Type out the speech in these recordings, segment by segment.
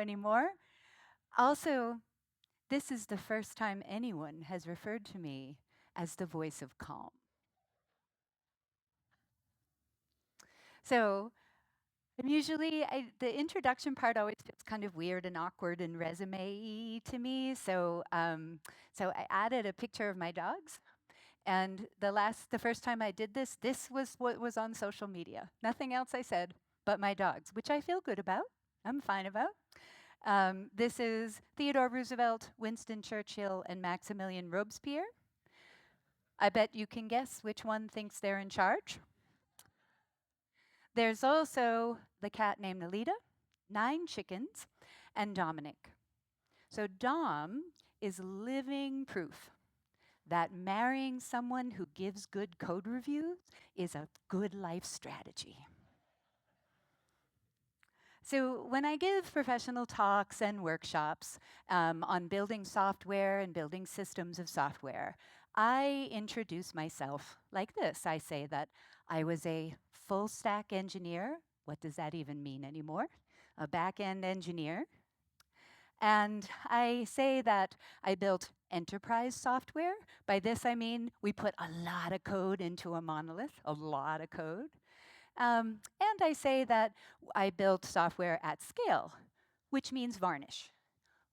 anymore. Also, this is the first time anyone has referred to me as the voice of calm. So usually, the introduction part always feels kind of weird and awkward and resume-y to me. So I added a picture of my dogs. And the first time I did this, this was what was on social media. Nothing else I said but my dogs, which I feel good about. I'm fine about. This is Theodore Roosevelt, Winston Churchill, and Maximilian Robespierre. I bet you can guess which one thinks they're in charge. There's also the cat named Alita, 9 chickens, and Dominic. So Dom is living proof that marrying someone who gives good code reviews is a good life strategy. So when I give professional talks and workshops on building software and building systems of software, I introduce myself like this. I say that I was a full stack engineer. What does that even mean anymore? A back-end engineer. And I say that I built enterprise software. By this I mean we put a lot of code into a monolith, a lot of code. And I say that I built software at scale, which means varnish,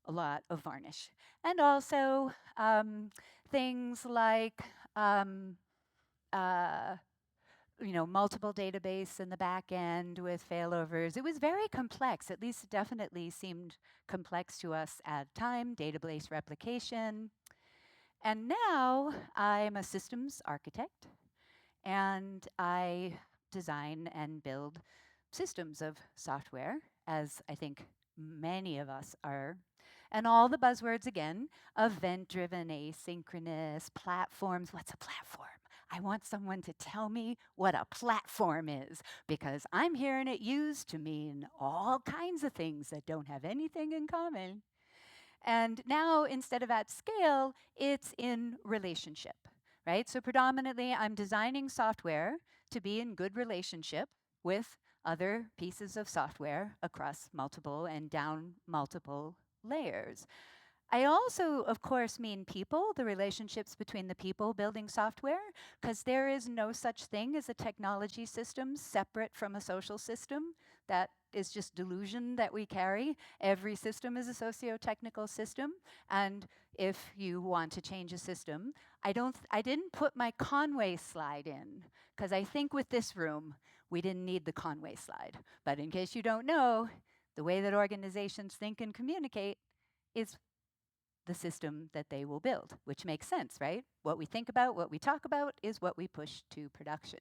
a lot of varnish. And also things like multiple database in the back end with failovers. It was very complex, at least it definitely seemed complex to us at time, database replication. And now I'm a systems architect, and I design and build systems of software, as I think many of us are. And all the buzzwords again, event-driven, asynchronous, platforms. What's a platform? I want someone to tell me what a platform is, because I'm hearing it used to mean all kinds of things that don't have anything in common. And now, instead of at scale, it's in relationship, right? So predominantly, I'm designing software to be in good relationship with other pieces of software across multiple and down multiple layers. I also, of course, mean people, the relationships between the people building software, because there is no such thing as a technology system separate from a social system. That is just delusion that we carry. Every system is a socio-technical system, and if you want to change a system, I didn't put my Conway slide in, because I think with this room, we didn't need the Conway slide. But in case you don't know, the way that organizations think and communicate is the system that they will build, which makes sense, right? What we think about, what we talk about, is what we push to production.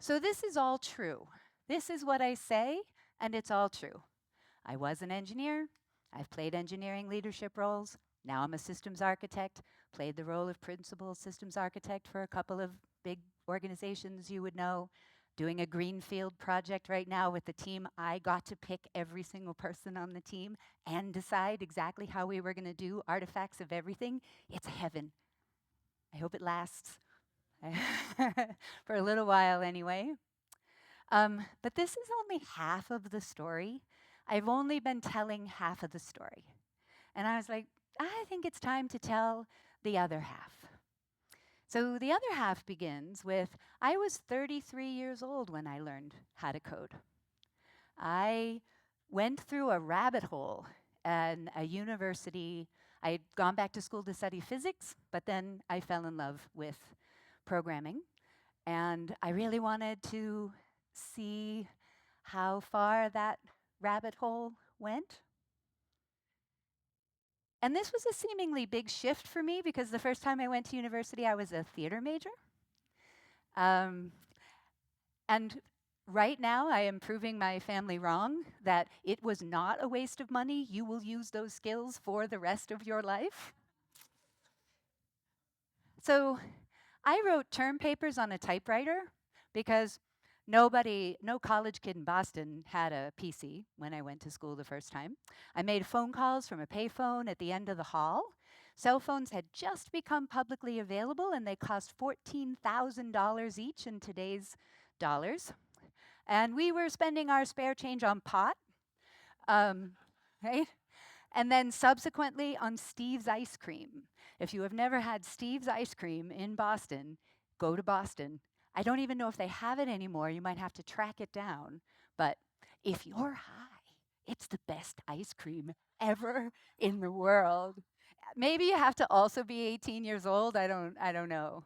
So this is all true. This is what I say, and it's all true. I was an engineer. I've played engineering leadership roles. Now I'm a systems architect, played the role of principal systems architect for a couple of big organizations you would know. Doing a greenfield project right now with the team. I got to pick every single person on the team and decide exactly how we were going to do artifacts of everything. It's heaven. I hope it lasts for a little while anyway. But this is only half of the story. I've only been telling half of the story. And I was like, I think it's time to tell the other half. So the other half begins with, I was 33 years old when I learned how to code. I went through a rabbit hole in a university. I'd gone back to school to study physics, but then I fell in love with programming. And I really wanted to see how far that rabbit hole went. And this was a seemingly big shift for me, because the first time I went to university, I was a theater major. And right now, I am proving my family wrong, that it was not a waste of money. You will use those skills for the rest of your life. So I wrote term papers on a typewriter, because no college kid in Boston had a PC when I went to school the first time. I made phone calls from a payphone at the end of the hall. Cell phones had just become publicly available, and they cost $14,000 each in today's dollars. And we were spending our spare change on pot. Right? And then subsequently on Steve's Ice Cream. If you have never had Steve's Ice Cream in Boston, go to Boston. I don't even know if they have it anymore. You might have to track it down. But if you're high, it's the best ice cream ever in the world. Maybe you have to also be 18 years old. I don't know.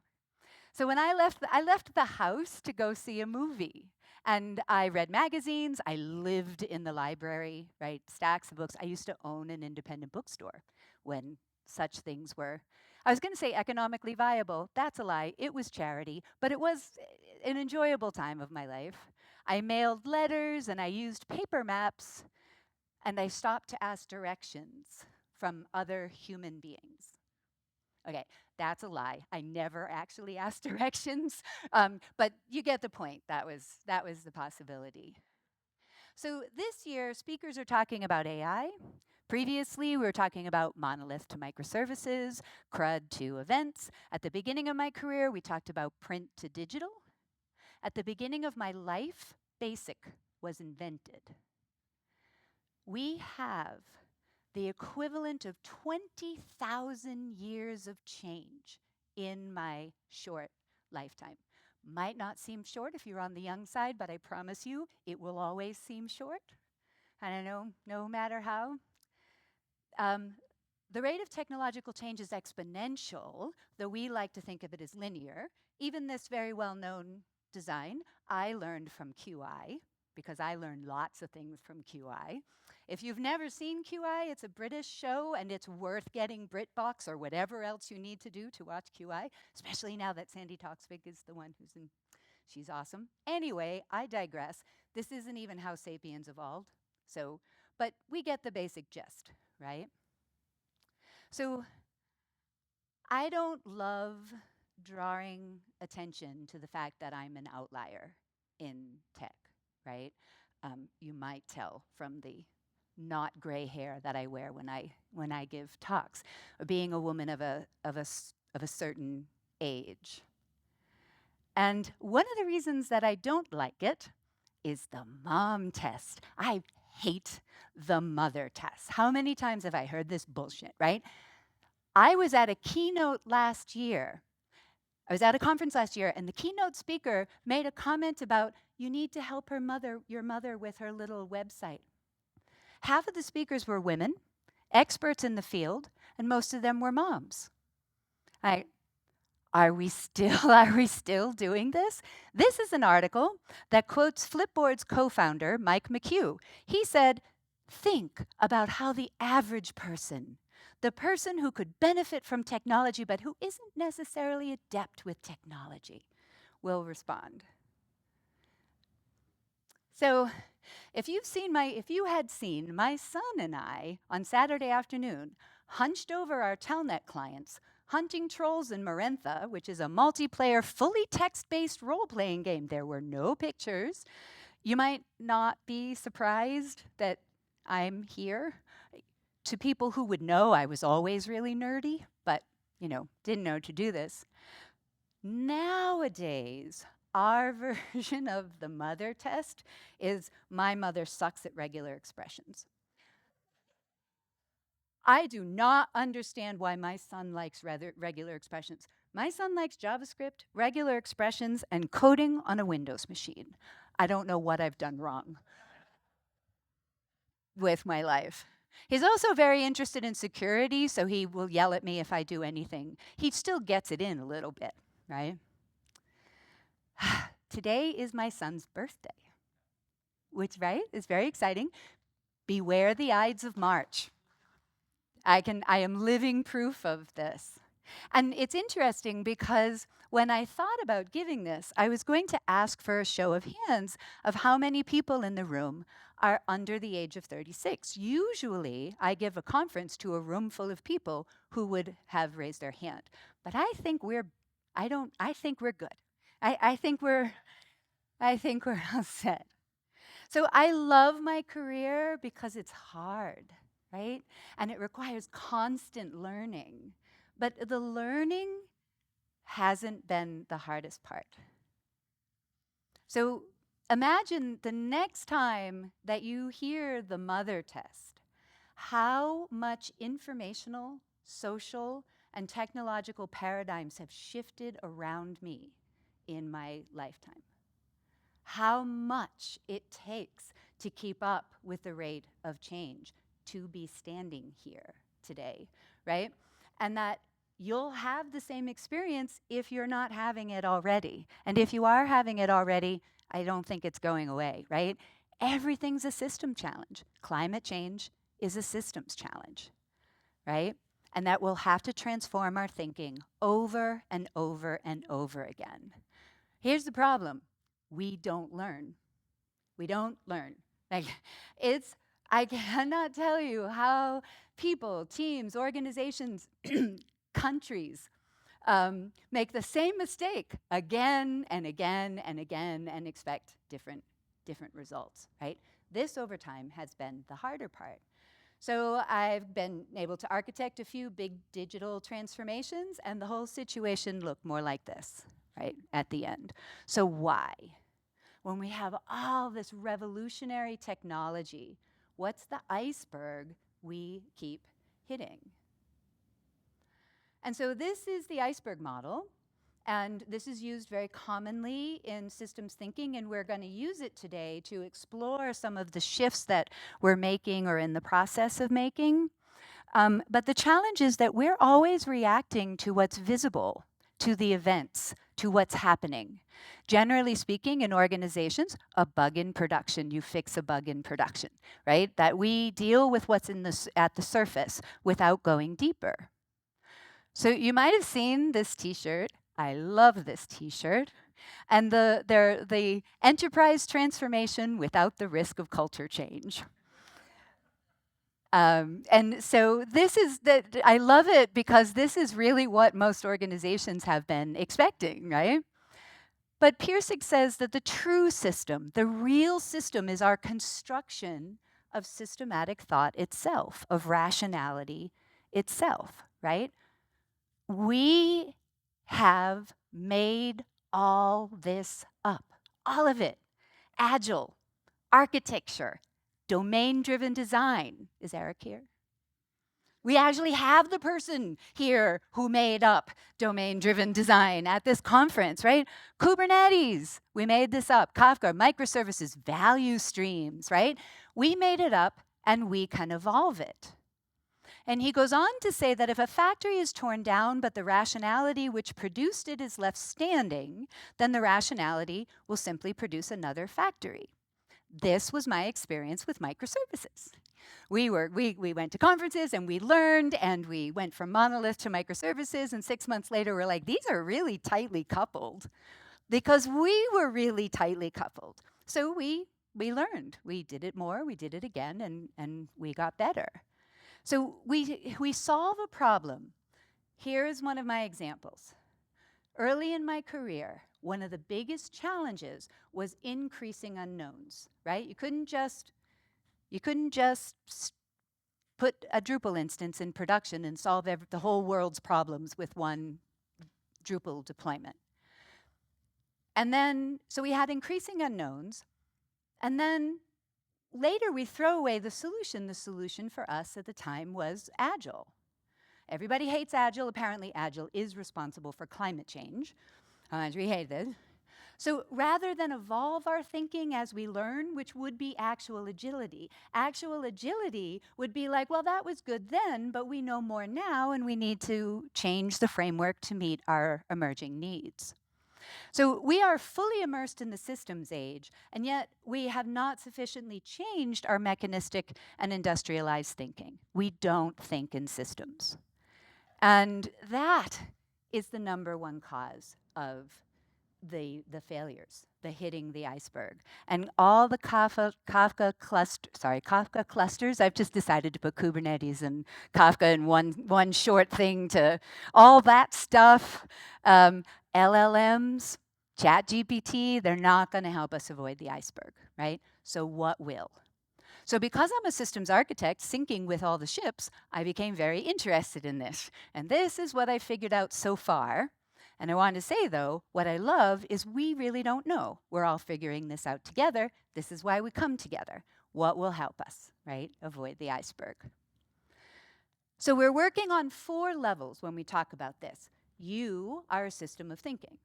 So when I left the house to go see a movie. And I read magazines. I lived in the library, right? Stacks of books. I used to own an independent bookstore when such things were, I was going to say economically viable. That's a lie. It was charity, but it was an enjoyable time of my life. I mailed letters and I used paper maps and I stopped to ask directions from other human beings. Okay, that's a lie. I never actually asked directions, but you get the point. That was the possibility. So this year, speakers are talking about AI. Previously, we were talking about monolith to microservices, CRUD to events. At the beginning of my career, we talked about print to digital. At the beginning of my life, BASIC was invented. We have the equivalent of 20,000 years of change in my short lifetime. Might not seem short if you're on the young side, but I promise you it will always seem short. I don't know, no matter how. Um, the rate of technological change is exponential, though we like to think of it as linear. Even this very well-known design, I learned from QI, because I learned lots of things from QI. If you've never seen QI, it's a British show, and it's worth getting BritBox or whatever else you need to do to watch QI, especially now that Sandy Toksvig is the one who's in. She's awesome. Anyway, I digress. This isn't even how sapiens evolved. So, but we get the basic gist, right? So I don't love drawing attention to the fact that I'm an outlier in tech, right? You might tell from the not gray hair that I wear when I give talks, being a woman of a certain age. And one of the reasons that I don't like it is the mom test. I hate the mother test. How many times have I heard this bullshit, right? I was at a keynote last year. I was at a conference last year, and the keynote speaker made a comment about you need to help your mother with her little website. Half of the speakers were women, experts in the field, and most of them were moms. Are we still doing this? This is an article that quotes Flipboard's co-founder, Mike McHugh. He said, think about how the average person, the person who could benefit from technology but who isn't necessarily adept with technology, will respond. So if you had seen my son and I on Saturday afternoon, hunched over our Telnet clients, hunting trolls in Marentha, which is a multiplayer, fully text-based role-playing game. There were no pictures. You might not be surprised that I'm here. To people who would know, I was always really nerdy, but, didn't know to do this. Nowadays, our version of the mother test is my mother sucks at regular expressions. I do not understand why my son likes regular expressions. My son likes JavaScript, regular expressions, and coding on a Windows machine. I don't know what I've done wrong with my life. He's also very interested in security, so he will yell at me if I do anything. He still gets it in a little bit, right? Today is my son's birthday, which, right, is very exciting. Beware the Ides of March. I am living proof of this. And it's interesting because when I thought about giving this, I was going to ask for a show of hands of how many people in the room are under the age of 36. Usually, I give a conference to a room full of people who would have raised their hand. But I think we're good. I think we're all set. So I love my career because it's hard, right? And it requires constant learning. But the learning hasn't been the hardest part. So imagine the next time that you hear the mother test, how much informational, social, and technological paradigms have shifted around me in my lifetime. How much it takes to keep up with the rate of change to be standing here today, right? And that you'll have the same experience if you're not having it already. And if you are having it already, I don't think it's going away, right? Everything's a system challenge. Climate change is a systems challenge, right? And that we'll have to transform our thinking over and over and over again. Here's the problem. We don't learn. We don't learn. Like, I cannot tell you how people, teams, organizations, countries make the same mistake again and again and again and expect different results, right? This over time has been the harder part. So I've been able to architect a few big digital transformations, and the whole situation looked more like this, right, at the end. So why? When we have all this revolutionary technology, what's the iceberg we keep hitting? And so this is the iceberg model, and this is used very commonly in systems thinking, and we're going to use it today to explore some of the shifts that we're making or in the process of making. But the challenge is that we're always reacting to what's visible, to the events, to what's happening. Generally speaking, in organizations, a bug in production, you fix a bug in production, right? That we deal with what's at the surface without going deeper. So you might have seen this T-shirt. I love this T-shirt. And the enterprise transformation without the risk of culture change. And so I love it because this is really what most organizations have been expecting, right? But Pirsig says that the true system, the real system, is our construction of systematic thought itself, of rationality itself, right? We have made all this up, all of it. Agile, architecture, domain-driven design. Is Eric here? We actually have the person here who made up domain-driven design at this conference, right? Kubernetes, we made this up. Kafka, microservices, value streams, right? We made it up and we can evolve it. And he goes on to say that if a factory is torn down but the rationality which produced it is left standing, then the rationality will simply produce another factory. This was my experience with microservices. We went to conferences and we learned and we went from monolith to microservices, and 6 months later we're like, these are really tightly coupled because we were really tightly coupled. So we learned. We did it more, we did it again, and we got better. So we solve a problem. Here is one of my examples. Early in my career, one of the biggest challenges was increasing unknowns, right? You couldn't just put a Drupal instance in production and solve the whole world's problems with one Drupal deployment. And then, so we had increasing unknowns, and then later we throw away the solution. The solution for us at the time was Agile. Everybody hates Agile. Apparently, Agile is responsible for climate change. We hate it. So rather than evolve our thinking as we learn, which would be actual agility would be like, well, that was good then, but we know more now, and we need to change the framework to meet our emerging needs. So we are fully immersed in the systems age, and yet we have not sufficiently changed our mechanistic and industrialized thinking. We don't think in systems. And that is the number one cause of the failures, the hitting the iceberg. And all the Kafka clusters, I've just decided to put Kubernetes and Kafka in one short thing to all that stuff. LLMs, ChatGPT, they're not going to help us avoid the iceberg, right? So what will? So because I'm a systems architect syncing with all the ships, I became very interested in this. And this is what I figured out so far. And I want to say, though, what I love is we really don't know. We're all figuring this out together. This is why we come together. What will help us, right? Avoid the iceberg. So we're working on 4 levels when we talk about this. You are a system of thinking,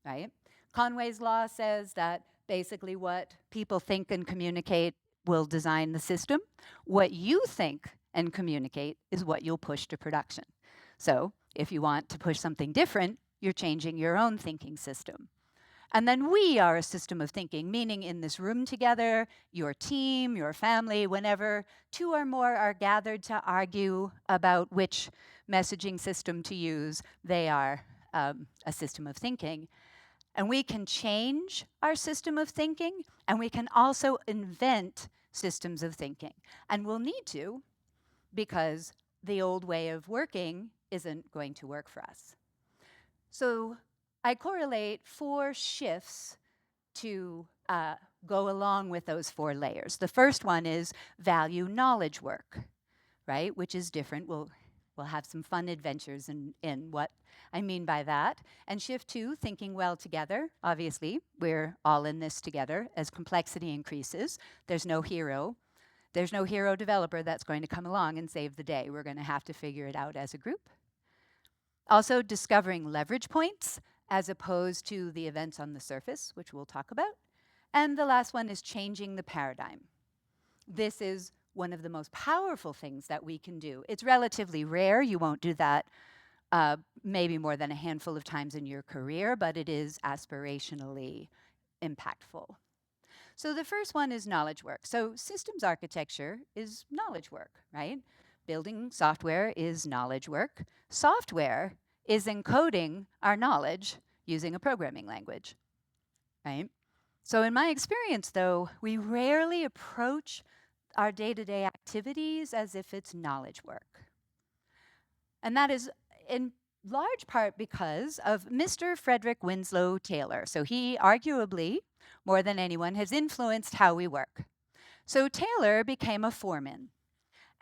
right? Conway's law says that basically what people think and communicate will design the system. What you think and communicate is what you'll push to production. So if you want to push something different, you're changing your own thinking system. And then we are a system of thinking, meaning in this room together, your team, your family, whenever 2 or more are gathered to argue about which messaging system to use, they are a system of thinking. And we can change our system of thinking, and we can also invent systems of thinking. And we'll need to, because the old way of working isn't going to work for us. So I correlate 4 shifts to go along with those 4 layers. The first one is value knowledge work, right? Which is different. We'll have some fun adventures in what I mean by that. And shift 2, thinking well together. Obviously, we're all in this together. As complexity increases, there's no hero. There's no hero developer that's going to come along and save the day. We're going to have to figure it out as a group. Also, discovering leverage points as opposed to the events on the surface, which we'll talk about. And the last one is changing the paradigm. This is one of the most powerful things that we can do. It's relatively rare. You won't do that maybe more than a handful of times in your career, but it is aspirationally impactful. So the first one is knowledge work. So systems architecture is knowledge work, right? Building software is knowledge work. Software is encoding our knowledge using a programming language, right? So in my experience, though, we rarely approach our day-to-day activities as if it's knowledge work. And that is in large part because of Mr. Frederick Winslow Taylor. So he arguably, more than anyone, has influenced how we work. So Taylor became a foreman.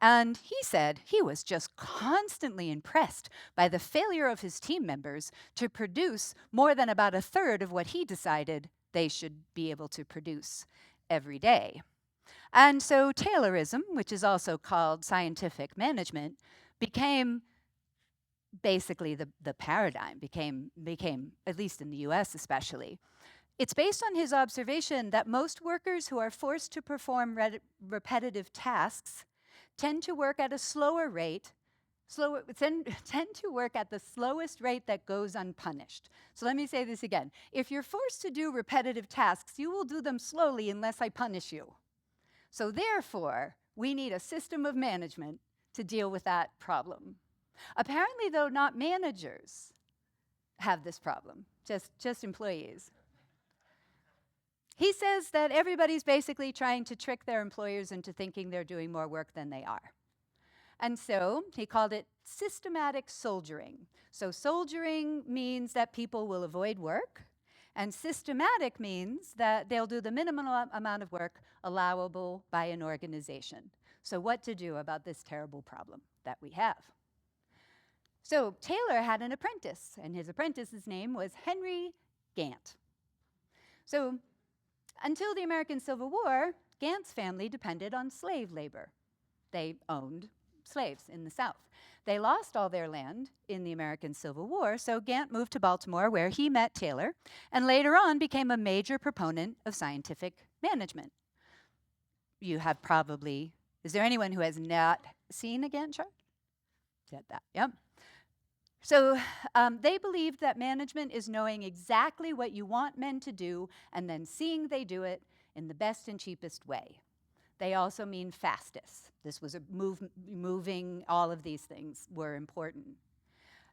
And he said he was just constantly impressed by the failure of his team members to produce more than about a third of what he decided they should be able to produce every day. And so Taylorism, which is also called scientific management, became basically the paradigm, became, at least in the US especially. It's based on his observation that most workers who are forced to perform repetitive tasks tend to work at a slower rate, tend to work at the slowest rate that goes unpunished. So let me say this again. If you're forced to do repetitive tasks, you will do them slowly unless I punish you. So therefore, we need a system of management to deal with that problem. Apparently, though, not managers have this problem, just employees. He says that everybody's basically trying to trick their employers into thinking they're doing more work than they are. And so he called it systematic soldiering. So soldiering means that people will avoid work, and systematic means that they'll do the minimum amount of work allowable by an organization. So what to do about this terrible problem that we have? So Taylor had an apprentice, and his apprentice's name was Henry Gantt. So until the American Civil War, Gantt's family depended on slave labor. They owned slaves in the South. They lost all their land in the American Civil War, so Gantt moved to Baltimore, where he met Taylor, and later on became a major proponent of scientific management. You have probably, is there anyone who has not seen a Gantt chart? Said that, yep. So they believed that management is knowing exactly what you want men to do and then seeing they do it in the best and cheapest way. They also mean fastest. This was a moving, all of these things were important.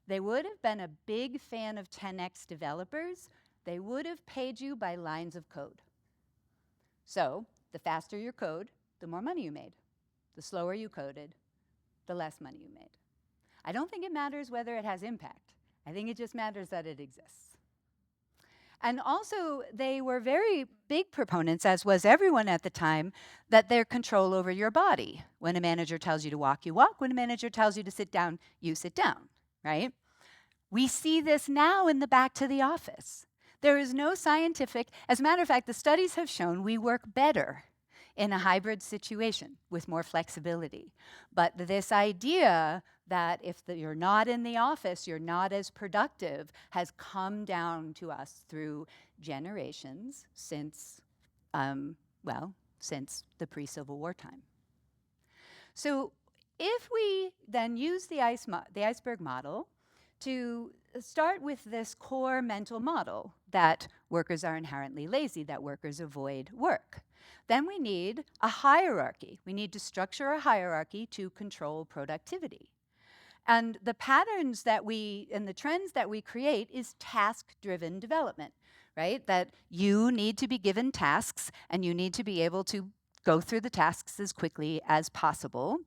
They would have been a big fan of 10x developers. They would have paid you by lines of code. So the faster your code, the more money you made. The slower you coded, the less money you made. I don't think it matters whether it has impact. I think it just matters that it exists. And also, they were very big proponents, as was everyone at the time, that their control over your body. When a manager tells you to walk, you walk. When a manager tells you to sit down, you sit down, right? We see this now in the back to the office. There is no scientific, as a matter of fact, the studies have shown we work better in a hybrid situation with more flexibility. But this idea that if you're not in the office, you're not as productive, has come down to us through generations since, since the pre-Civil War time. So if we then use the iceberg model to start with this core mental model that workers are inherently lazy, that workers avoid work, then we need a hierarchy. We need to structure a hierarchy to control productivity. And the patterns that and the trends that we create is task-driven development, right? That you need to be given tasks and you need to be able to go through the tasks as quickly as possible.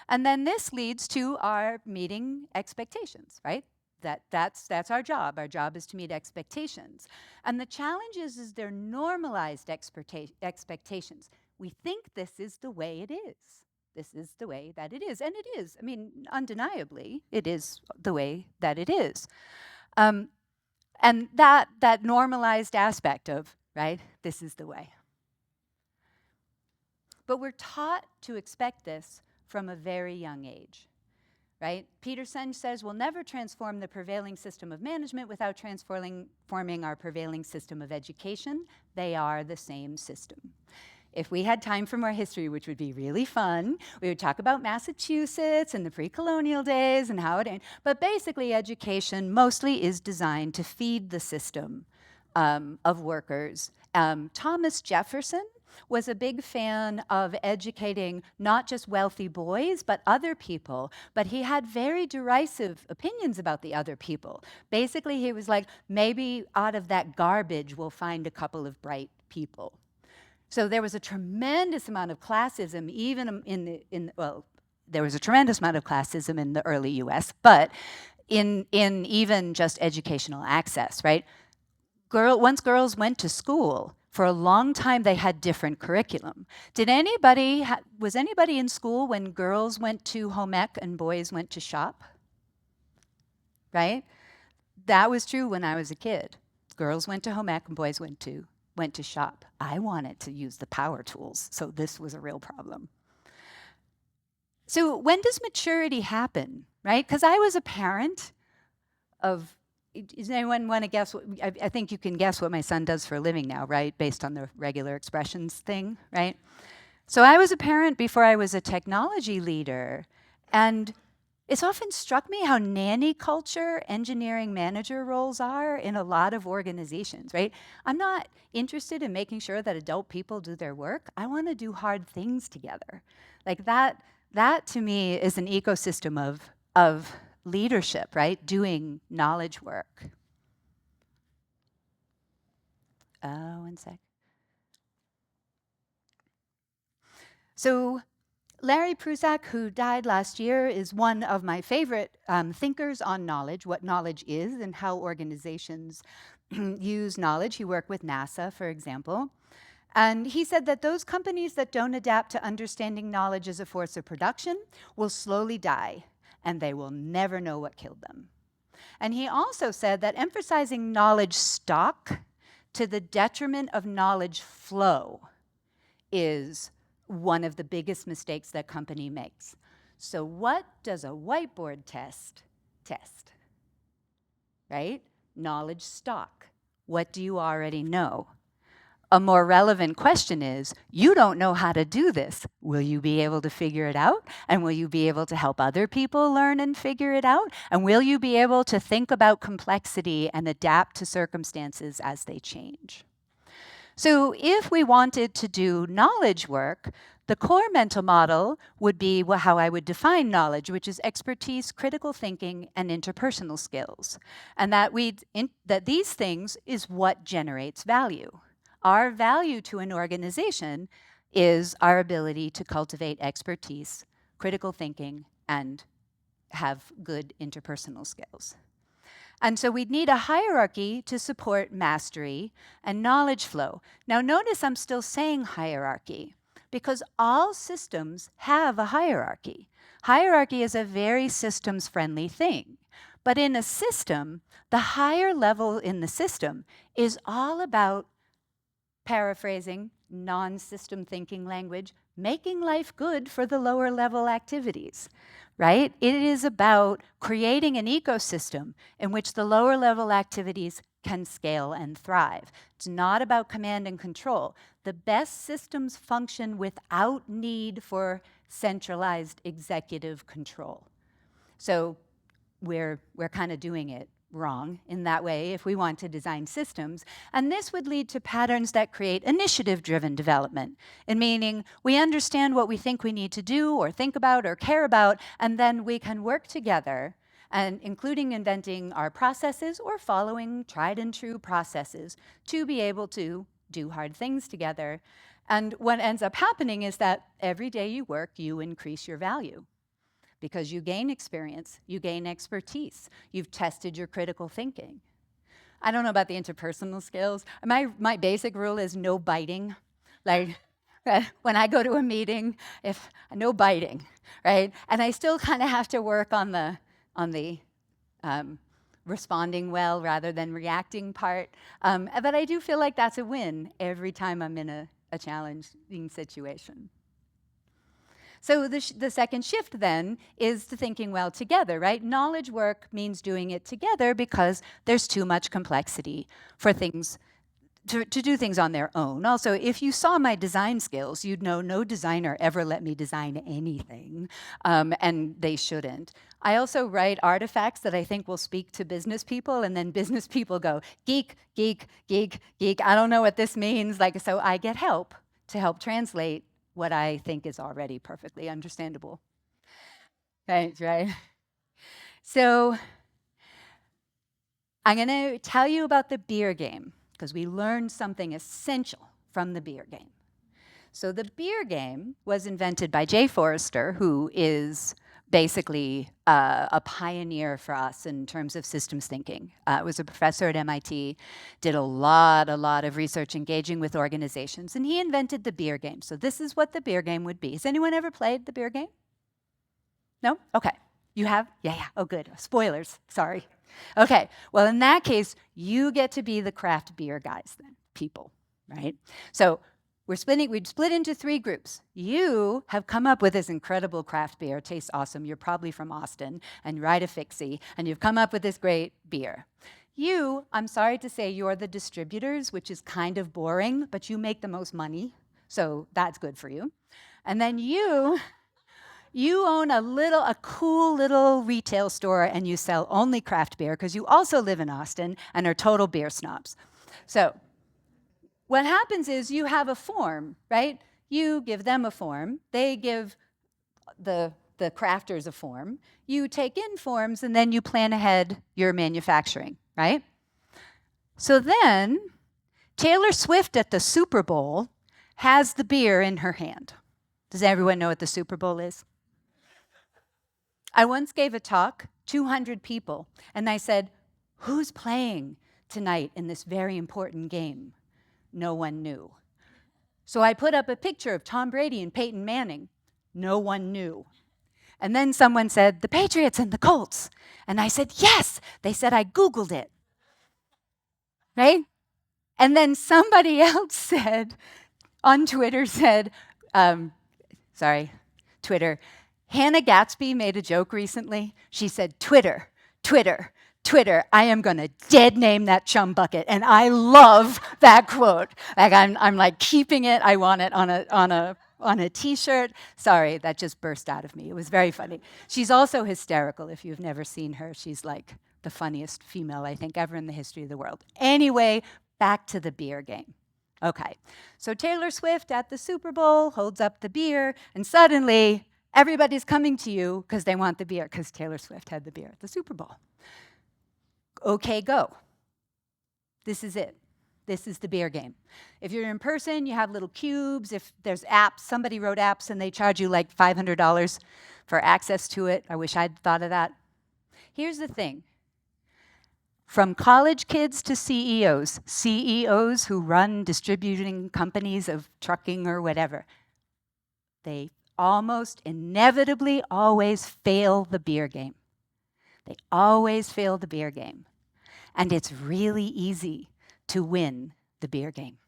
And then this leads to our meeting expectations, right? That's our job. Our job is to meet expectations. And the challenge is they're normalized expectations. We think this is the way it is. This is the way that it is. And it is. I mean, undeniably, it is the way that it is. And that normalized aspect of, right, this is the way. But we're taught to expect this from a very young age. Right? Peter Senge says we'll never transform the prevailing system of management without transforming our prevailing system of education. They are the same system. If we had time for more history, which would be really fun, we would talk about Massachusetts and the pre-colonial days and how it ended. But basically, education mostly is designed to feed the system of workers. Thomas Jefferson was a big fan of educating not just wealthy boys, but other people. But he had very derisive opinions about the other people. Basically, he was like, maybe out of that garbage, we'll find a couple of bright people. So there was a tremendous amount of classism, even there was a tremendous amount of classism in the early US, but in even just educational access, right? Once girls went to school, for a long time, they had different curriculum. Was anybody in school when girls went to home ec and boys went to shop? Right? That was true when I was a kid. Girls went to home ec and boys went to shop. I wanted to use the power tools, so this was a real problem. So when does maturity happen, right? Because I was a parent of, does anyone want to guess what, I think you can guess what my son does for a living now, right? Based on the regular expressions thing, right? So I was a parent before I was a technology leader, and it's often struck me how nanny culture engineering manager roles are in a lot of organizations, right? I'm not interested in making sure that adult people do their work. I want to do hard things together. Like that to me is an ecosystem of leadership, right? Doing knowledge work. One sec. So Larry Pirsig, who died last year, is one of my favorite thinkers on knowledge, what knowledge is and how organizations use knowledge. He worked with NASA, for example. And he said that those companies that don't adapt to understanding knowledge as a force of production will slowly die, and they will never know what killed them. And he also said that emphasizing knowledge stock to the detriment of knowledge flow is one of the biggest mistakes that company makes. So what does a whiteboard test? Right? Knowledge stock. What do you already know? A more relevant question is, you don't know how to do this. Will you be able to figure it out? And will you be able to help other people learn and figure it out? And will you be able to think about complexity and adapt to circumstances as they change? So if we wanted to do knowledge work, the core mental model would be how I would define knowledge, which is expertise, critical thinking, and interpersonal skills. And that these things is what generates value. Our value to an organization is our ability to cultivate expertise, critical thinking, and have good interpersonal skills. And so we'd need a hierarchy to support mastery and knowledge flow. Now notice I'm still saying hierarchy because all systems have a hierarchy. Hierarchy is a very systems-friendly thing. But in a system, the higher level in the system is all about, paraphrasing non-system thinking language, making life good for the lower level activities, right? It is about creating an ecosystem in which the lower level activities can scale and thrive. It's not about command and control. The best systems function without need for centralized executive control. So we're kind of doing it wrong in that way if we want to design systems. And this would lead to patterns that create initiative-driven development, and meaning we understand what we think we need to do or think about or care about, and then we can work together, and including inventing our processes or following tried and true processes to be able to do hard things together. And what ends up happening is that every day you work, you increase your value, because you gain experience, you gain expertise, you've tested your critical thinking. I don't know about the interpersonal skills. My basic rule is no biting. Like, when I go to a meeting, no biting, right? And I still kind of have to work on the responding well rather than reacting part. But I do feel like that's a win every time I'm in a challenging situation. So the second shift then is to thinking well together, right? Knowledge work means doing it together because there's too much complexity for things to do things on their own. Also, if you saw my design skills, you'd know no designer ever let me design anything, and they shouldn't. I also write artifacts that I think will speak to business people, and then business people go, geek, geek, geek, geek. I don't know what this means. Like, so I get help to help translate what I think is already perfectly understandable. Right? So I'm going to tell you about the beer game, because we learned something essential from the beer game. So the beer game was invented by Jay Forrester, who is basically a pioneer for us in terms of systems thinking. Was a professor at MIT, did a lot of research engaging with organizations, and he invented the beer game. So this is what the beer game would be. Has anyone ever played the beer game? No? Okay. You have? Yeah. Oh, good. Spoilers. Sorry. Okay. Well, in that case, you get to be the craft beer guys then, people, right? So we'd split into 3 groups. You have come up with this incredible craft beer. It tastes awesome. You're probably from Austin, and you ride a fixie, and you've come up with this great beer. You, I'm sorry to say, you're the distributors, which is kind of boring, but you make the most money, so that's good for you. And then you own a cool little retail store, and you sell only craft beer because you also live in Austin and are total beer snobs. So what happens is you have a form, right? You give them a form. They give the crafters a form. You take in forms, and then you plan ahead your manufacturing, right? So then Taylor Swift at the Super Bowl has the beer in her hand. Does everyone know what the Super Bowl is? I once gave a talk, 200 people, and I said, who's playing tonight in this very important game? No one knew. So I put up a picture of Tom Brady and Peyton Manning. No one knew. And then someone said, the Patriots and the Colts. And I said, yes. They said I Googled it. Right? And then somebody else said, on Twitter said, Twitter, Hannah Gatsby made a joke recently. She said, Twitter, I am going to dead name that chum bucket. And I love that quote. Like I'm like keeping it. I want it on a T-shirt. Sorry, that just burst out of me. It was very funny. She's also hysterical. If you've never seen her, she's like the funniest female I think ever in the history of the world. Anyway, back to the beer game. Okay, so Taylor Swift at the Super Bowl holds up the beer, and suddenly everybody's coming to you because they want the beer, because Taylor Swift had the beer at the Super Bowl. Okay, go. This is it. This is the beer game. If you're in person, you have little cubes. If there's apps, somebody wrote apps and they charge you like $500 for access to it. I wish I'd thought of that. Here's the thing. From college kids to CEOs who run distributing companies of trucking or whatever, they almost inevitably always fail the beer game. They always fail the beer game. And it's really easy to win the beer game.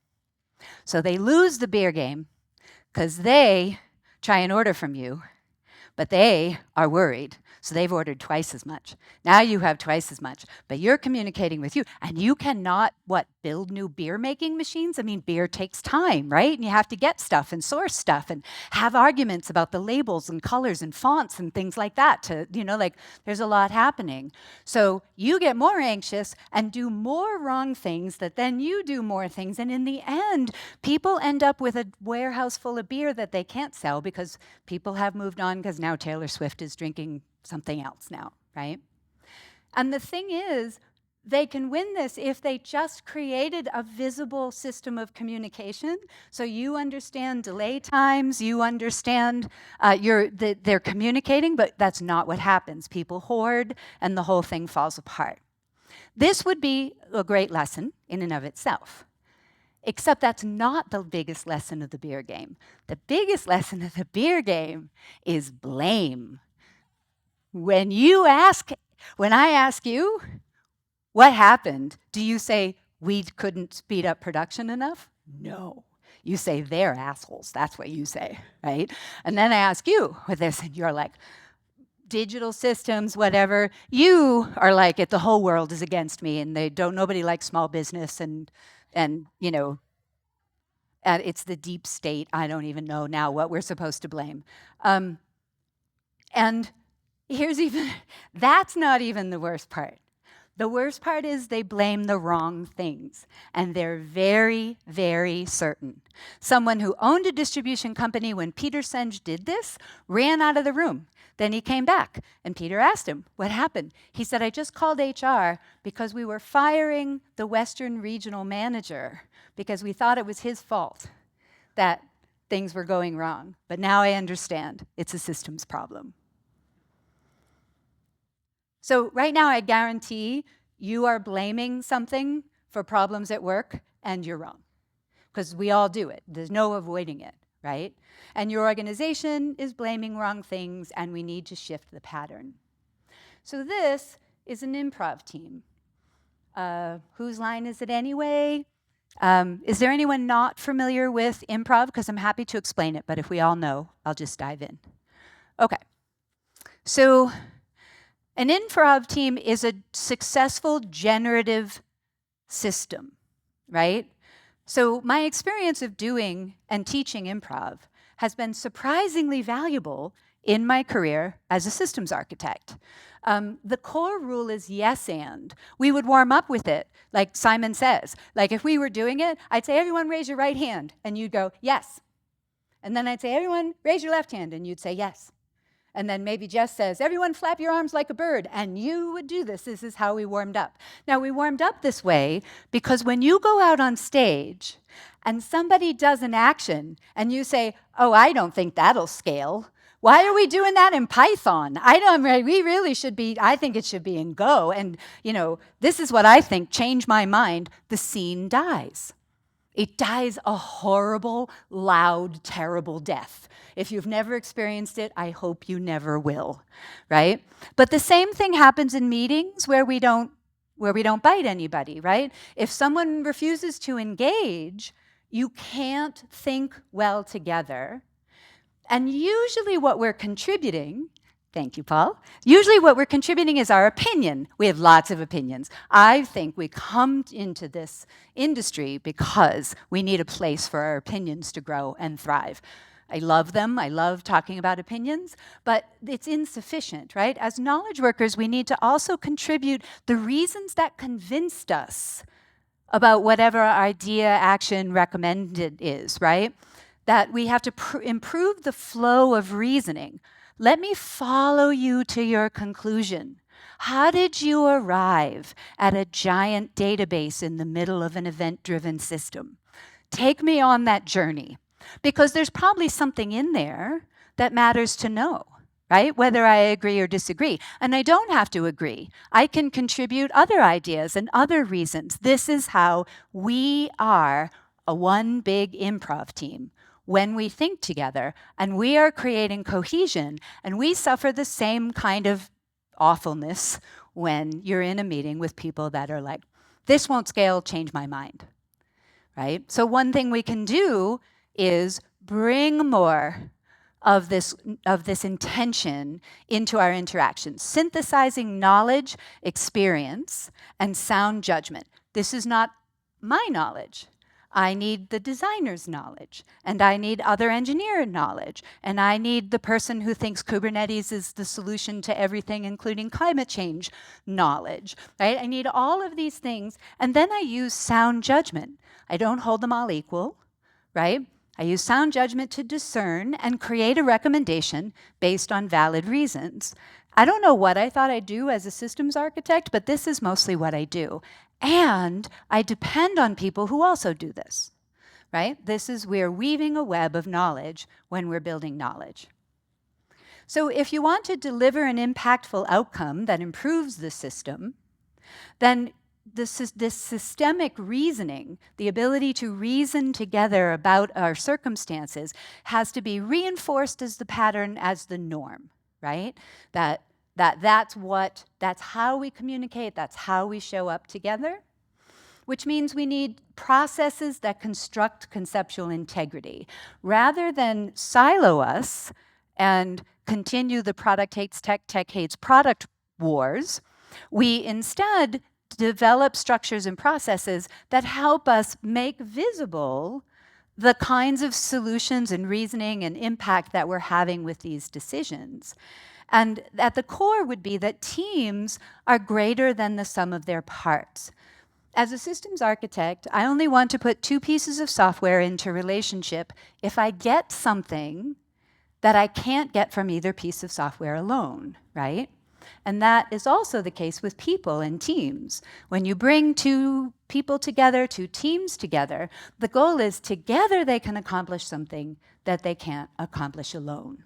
So they lose the beer game because they try and order from you, but they are worried. So they've ordered twice as much. Now you have twice as much, but you're communicating with you. And you cannot, build new beer making machines? I mean, beer takes time, right? And you have to get stuff and source stuff and have arguments about the labels and colors and fonts and things like that to, there's a lot happening. So you get more anxious and do more wrong things that then you do more things. And in the end, people end up with a warehouse full of beer that they can't sell because people have moved on because now Taylor Swift is drinking something else now, right? And the thing is, they can win this if they just created a visible system of communication. So you understand delay times, you understand they're communicating, but that's not what happens. People hoard and the whole thing falls apart. This would be a great lesson in and of itself. Except that's not the biggest lesson of the beer game. The biggest lesson of the beer game is blame. When I ask you, what happened? Do you say, we couldn't speed up production enough? No. You say, they're assholes. That's what you say, right? And then I ask you with this, and you're like, digital systems, whatever. You are like, the whole world is against me, and nobody likes small business, and it's the deep state. I don't even know now what we're supposed to blame. And that's not even the worst part. The worst part is they blame the wrong things, and they're very, very certain. Someone who owned a distribution company when Peter Senge did this ran out of the room. Then he came back, and Peter asked him, what happened? He said, I just called HR because we were firing the Western regional manager because we thought it was his fault that things were going wrong. But now I understand it's a systems problem. So right now, I guarantee you are blaming something for problems at work, and you're wrong. Because we all do it. There's no avoiding it, right? And your organization is blaming wrong things, and we need to shift the pattern. So this is an improv team. Whose line is it anyway? Is there anyone not familiar with improv? Because I'm happy to explain it, but if we all know, I'll just dive in. Okay. So an improv team is a successful generative system, right? So my experience of doing and teaching improv has been surprisingly valuable in my career as a systems architect. The core rule is yes and. We would warm up with it, like Simon says. Like if we were doing it, I'd say, everyone raise your right hand, and you'd go, yes. And then I'd say, everyone raise your left hand, and you'd say, yes. And then maybe Jess says, everyone flap your arms like a bird, and you would do this. This is how we warmed up. Now, we warmed up this way because when you go out on stage and somebody does an action and you say, oh, I don't think that'll scale. Why are we doing that in Python? We really should be, I think it should be in Go. And, this is what I think, change my mind. The scene dies. It dies a horrible, loud, terrible death. If you've never experienced it, I hope you never will, right? But the same thing happens in meetings where we don't bite anybody, right? If someone refuses to engage, you can't think well together. And usually what we're contributing, thank you, Paul. Usually what we're contributing is our opinion. We have lots of opinions. I think we come into this industry because we need a place for our opinions to grow and thrive. I love them. I love talking about opinions, but it's insufficient, right? As knowledge workers, we need to also contribute the reasons that convinced us about whatever our idea, action, recommended is, right? That we have to improve the flow of reasoning. Let me follow you to your conclusion. How did you arrive at a giant database in the middle of an event-driven system? Take me on that journey, because there's probably something in there that matters to know, right? Whether I agree or disagree. And I don't have to agree. I can contribute other ideas and other reasons. This is how we are a one big improv team. When we think together and we are creating cohesion and we suffer the same kind of awfulness when you're in a meeting with people that are like, this won't scale, change my mind, right? So one thing we can do is bring more of this intention into our interactions, synthesizing knowledge, experience, and sound judgment. This is not my knowledge. I need the designer's knowledge, and I need other engineer knowledge, and I need the person who thinks Kubernetes is the solution to everything, including climate change knowledge, right? I need all of these things, and then I use sound judgment. I don't hold them all equal, right? I use sound judgment to discern and create a recommendation based on valid reasons. I don't know what I thought I'd do as a systems architect, but this is mostly what I do. And I depend on people who also do this, right? We're weaving a web of knowledge when we're building knowledge. So if you want to deliver an impactful outcome that improves the system, then this systemic reasoning, the ability to reason together about our circumstances, has to be reinforced as the pattern, as the norm, right? That's how we communicate, that's how we show up together, which means we need processes that construct conceptual integrity. Rather than silo us and continue the product hates tech, tech hates product wars, we instead develop structures and processes that help us make visible the kinds of solutions and reasoning and impact that we're having with these decisions. And at the core would be that teams are greater than the sum of their parts. As a systems architect, I only want to put two pieces of software into relationship if I get something that I can't get from either piece of software alone, right? And that is also the case with people and teams. When you bring two people together, two teams together, the goal is together they can accomplish something that they can't accomplish alone.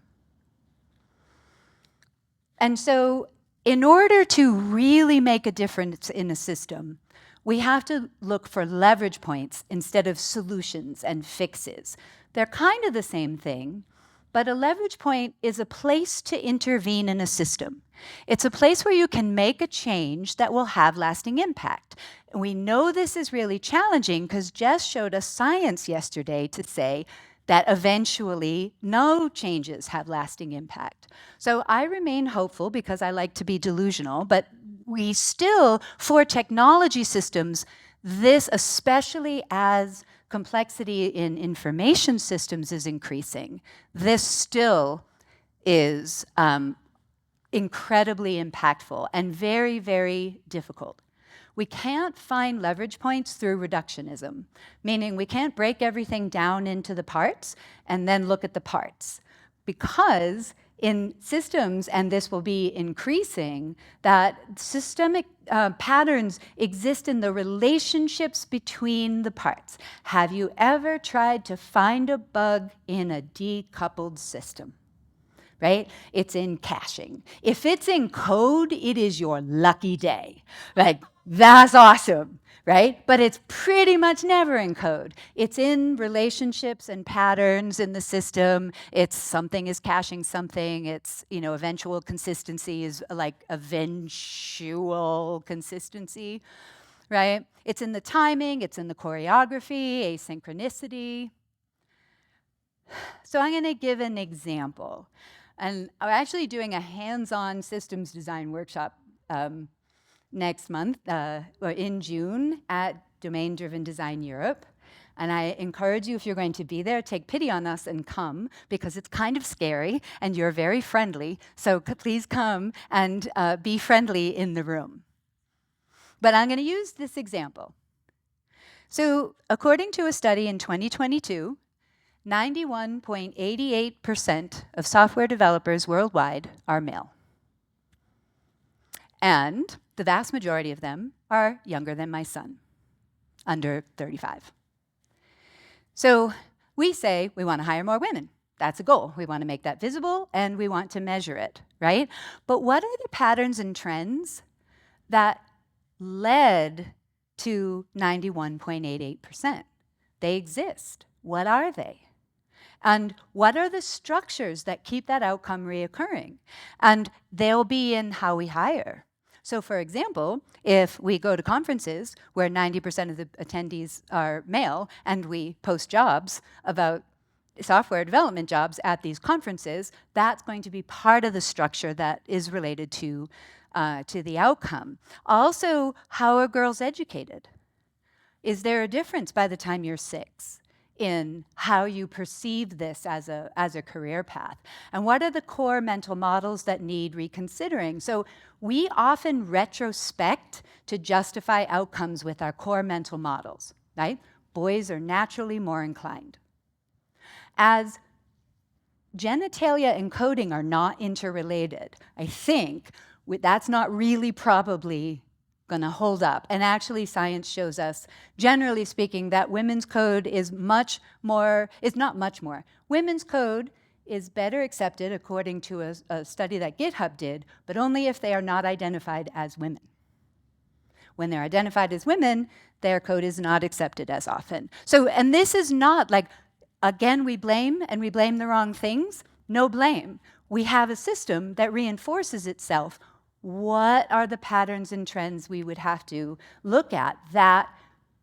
And so in order to really make a difference in a system, we have to look for leverage points instead of solutions and fixes. They're kind of the same thing, but a leverage point is a place to intervene in a system. It's a place where you can make a change that will have lasting impact. And we know this is really challenging because Jess showed us science yesterday to say that eventually no changes have lasting impact. So I remain hopeful because I like to be delusional, but we still, for technology systems, this, especially as complexity in information systems is increasing, this still is incredibly impactful and very, very difficult. We can't find leverage points through reductionism, meaning we can't break everything down into the parts and then look at the parts. Because in systems, and this will be increasing, that systemic patterns exist in the relationships between the parts. Have you ever tried to find a bug in a decoupled system? Right? It's in caching. If it's in code, it is your lucky day. Like, that's awesome, right? But it's pretty much never in code. It's in relationships and patterns in the system. It's something is caching something. It's, eventual consistency is like eventual consistency, right? It's in the timing. It's in the choreography, asynchronicity. So I'm going to give an example. And I'm actually doing a hands-on systems design workshop next month, or in June, at Domain-Driven Design Europe. And I encourage you, if you're going to be there, take pity on us and come, because it's kind of scary, and you're very friendly. So please come and be friendly in the room. But I'm going to use this example. So according to a study in 2022, 91.88% of software developers worldwide are male. And the vast majority of them are younger than my son, under 35. So we say we want to hire more women. That's a goal. We want to make that visible, and we want to measure it, right? But what are the patterns and trends that led to 91.88%? They exist. What are they? And what are the structures that keep that outcome reoccurring? And they'll be in how we hire. So for example, if we go to conferences where 90% of the attendees are male and we post jobs about software development jobs at these conferences, that's going to be part of the structure that is related to the outcome. Also, how are girls educated? Is there a difference by the time you're 6 in how you perceive this as a career path? And what are the core mental models that need reconsidering? So we often retrospect to justify outcomes with our core mental models, right? Boys are naturally more inclined. As genitalia and coding are not interrelated, I think that's not really probably going to hold up. And actually, science shows us, generally speaking, that women's code is not much more. Women's code is better accepted according to a study that GitHub did, but only if they are not identified as women. When they're identified as women, their code is not accepted as often. So, and this is not like, again, we blame and we blame the wrong things. No blame. We have a system that reinforces itself. What are the patterns and trends we would have to look at that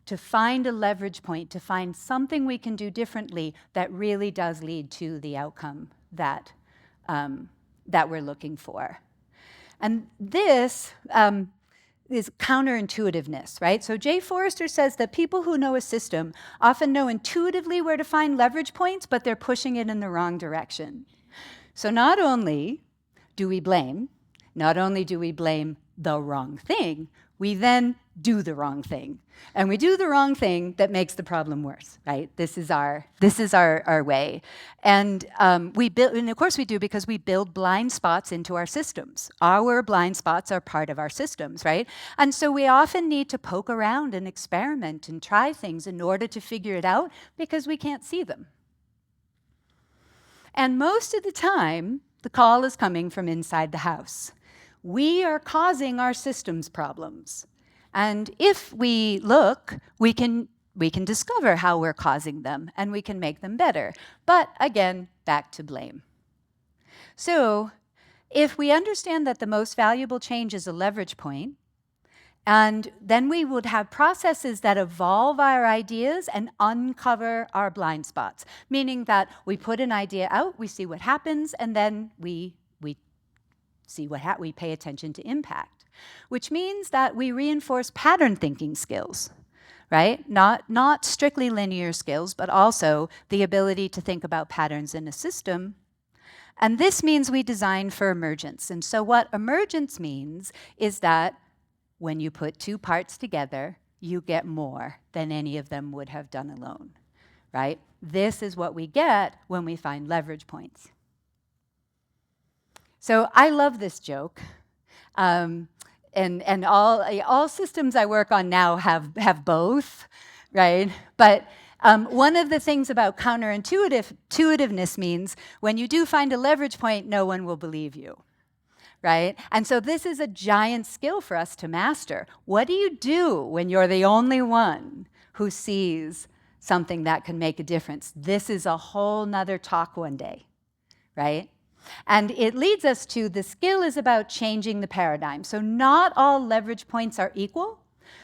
to find a leverage point, to find something we can do differently that really does lead to the outcome that, that we're looking for? And this is counterintuitiveness, right? So Jay Forrester says that people who know a system often know intuitively where to find leverage points, but they're pushing it in the wrong direction. So not only do we blame the wrong thing, we then do the wrong thing. And we do the wrong thing that makes the problem worse, right? This is our way. And and of course we do, because we build blind spots into our systems. Our blind spots are part of our systems, right? And so we often need to poke around and experiment and try things in order to figure it out, because we can't see them. And most of the time, the call is coming from inside the house. We are causing our systems problems. And if we look, we can discover how we're causing them, and we can make them better. But again, back to blame. So if we understand that the most valuable change is a leverage point, and then we would have processes that evolve our ideas and uncover our blind spots, meaning that we put an idea out, we see what happens, and then we pay attention to impact, which means that we reinforce pattern thinking skills, right? Not strictly linear skills, but also the ability to think about patterns in a system. And this means we design for emergence. And so what emergence means is that when you put two parts together, you get more than any of them would have done alone, right? This is what we get when we find leverage points. So I love this joke. And all systems I work on now have both, right? But one of the things about counterintuitiveness means when you do find a leverage point, no one will believe you, right? And so this is a giant skill for us to master. What do you do when you're the only one who sees something that can make a difference? This is a whole nother talk one day, right? And it leads us to the skill is about changing the paradigm. So not all leverage points are equal.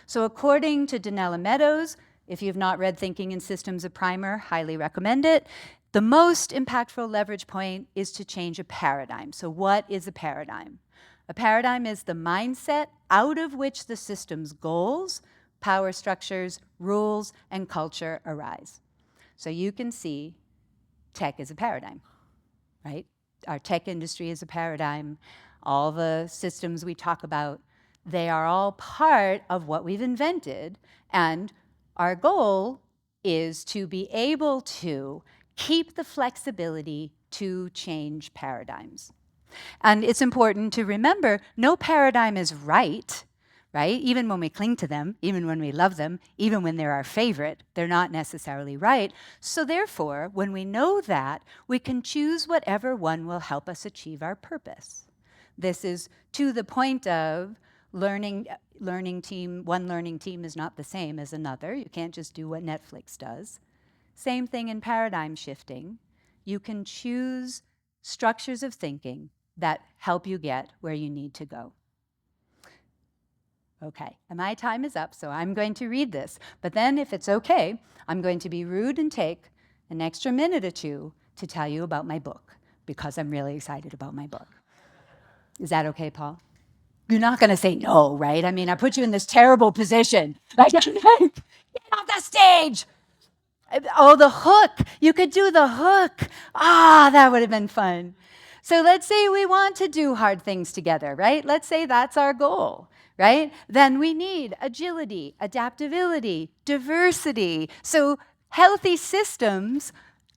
So according to Donella Meadows, if you've not read Thinking in Systems, a primer, highly recommend it. The most impactful leverage point is to change a paradigm. So what is a paradigm? A paradigm is the mindset out of which the system's goals, power structures, rules, and culture arise. So you can see tech is a paradigm, right? Our tech industry is a paradigm. All the systems we talk about, they are all part of what we've invented. And our goal is to be able to keep the flexibility to change paradigms. And it's important to remember, no paradigm is right? Even when we cling to them, even when we love them, even when they're our favorite, they're not necessarily right. So therefore, when we know that, we can choose whatever one will help us achieve our purpose. This is to the point of one learning team is not the same as another. You can't just do what Netflix does. Same thing in paradigm shifting. you can choose structures of thinking that help you get where you need to go. Okay, and my time is up, so I'm going to read this. But then, if it's okay, I'm going to be rude and take an extra minute or two to tell you about my book, because I'm really excited about my book. Is that okay, Paul? You're not going to say no, right? I mean, I put you in this terrible position. Like, get off the stage! Oh, the hook. You could do the hook. Ah, that would have been fun. So let's say we want to do hard things together, right? Let's say that's our goal, right? Then we need agility, adaptability, diversity. So healthy systems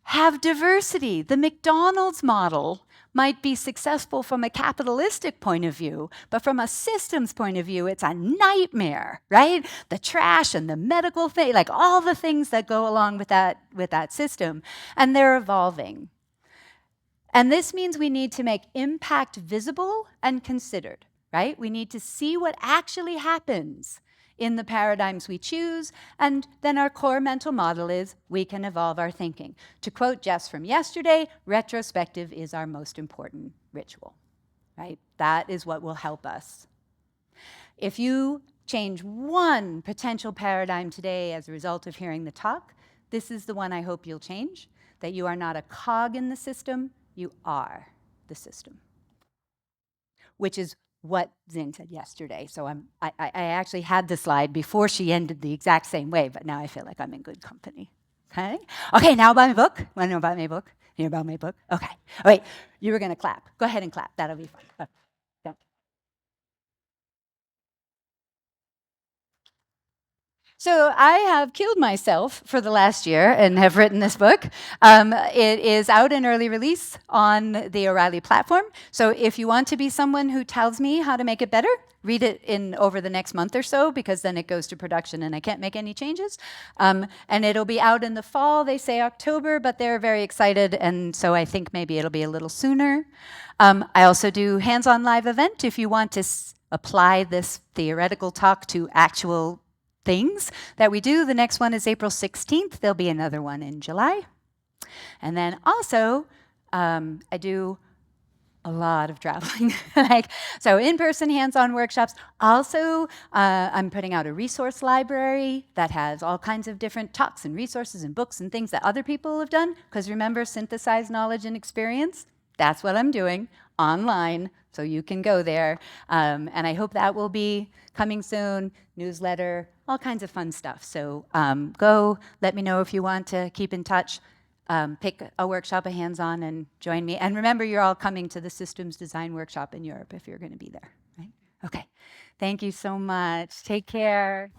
have diversity. The McDonald's model might be successful from a capitalistic point of view, but from a systems point of view, it's a nightmare, right? The trash and the medical thing, like all the things that go along with that system, and they're evolving. And this means we need to make impact visible and considered, right? We need to see what actually happens in the paradigms we choose, and then our core mental model is we can evolve our thinking. To quote Jess from yesterday, retrospective is our most important ritual, right? That is what will help us. If you change one potential paradigm today as a result of hearing the talk, this is the one I hope you'll change, that you are not a cog in the system, you are the system, which is what Zin said yesterday. So I actually had the slide before she ended the exact same way, but now I feel like I'm in good company. Okay? Okay, now about my book. Want to know about my book? Hear about my book? Okay. Oh, wait, you were going to clap. Go ahead and clap. That'll be fun. Yeah. So I have killed myself for the last year and have written this book. It is out in early release on the O'Reilly platform. So if you want to be someone who tells me how to make it better, read it over the next month or so, because then it goes to production and I can't make any changes. And it'll be out in the fall. They say October, but they're very excited, and so I think maybe it'll be a little sooner. I also do hands-on live event if you want to apply this theoretical talk to actual things that we do. The next one is April 16th. There'll be another one in July. And then also, I do a lot of traveling. So in-person hands-on workshops. Also, I'm putting out a resource library that has all kinds of different talks and resources and books and things that other people have done. Because remember, synthesize knowledge and experience? That's what I'm doing online, so you can go there. And I hope that will be coming soon, newsletter, all kinds of fun stuff. So go, let me know if you want to keep in touch. Pick a workshop, a hands-on, and join me. And remember, you're all coming to the Systems Design Workshop in Europe if you're going to be there, right? Okay. Thank you so much. Take care.